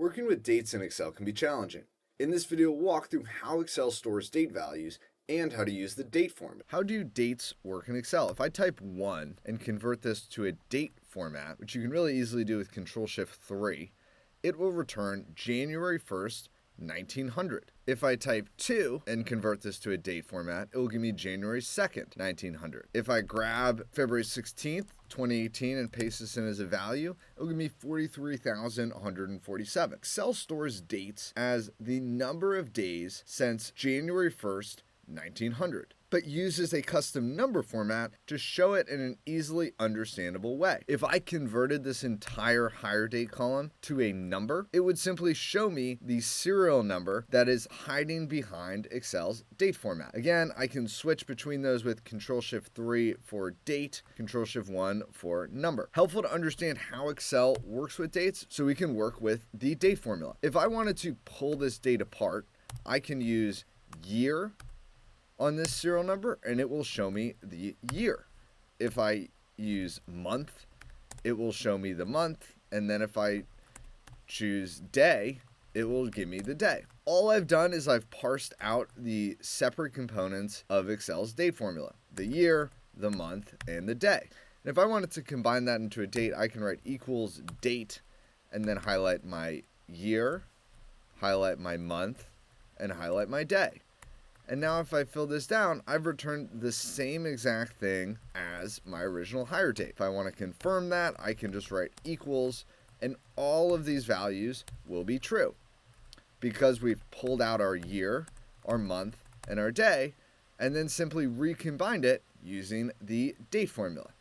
Working with dates in Excel can be challenging. In this video, we'll walk through how Excel stores date values and how to use the date format. How do dates work in Excel? If I type 1 and convert this to a date format, which you can really easily do with Control-Shift-3, it will return January 1st, 1900. If I type 2 and convert this to a date format, it will give me January 2nd, 1900. If I grab February 16th, 2018 and paste this in as a value, it will give me 43,147. Excel stores dates as the number of days since January 1st, 1900, but uses a custom number format to show it in an easily understandable way. If I converted this entire hire date column to a number, it would simply show me the serial number that is hiding behind Excel's date format. Again, I can switch between those with Control-Shift-3 for date, Control-Shift-1 for number. Helpful to understand how Excel works with dates so we can work with the date formula. If I wanted to pull this date apart, I can use year on this serial number and it will show me the year. If I use month, it will show me the month, and then if I choose day, it will give me the day. All I've done is I've parsed out the separate components of Excel's date formula: the year, the month, and the day. And if I wanted to combine that into a date, I can write equals date and then highlight my year, highlight my month, and highlight my day. And now if I fill this down, I've returned the same exact thing as my original hire date. If I want to confirm that, I can just write equals, and all of these values will be true. Because we've pulled out our year, our month, and our day, and then simply recombined it using the date formula.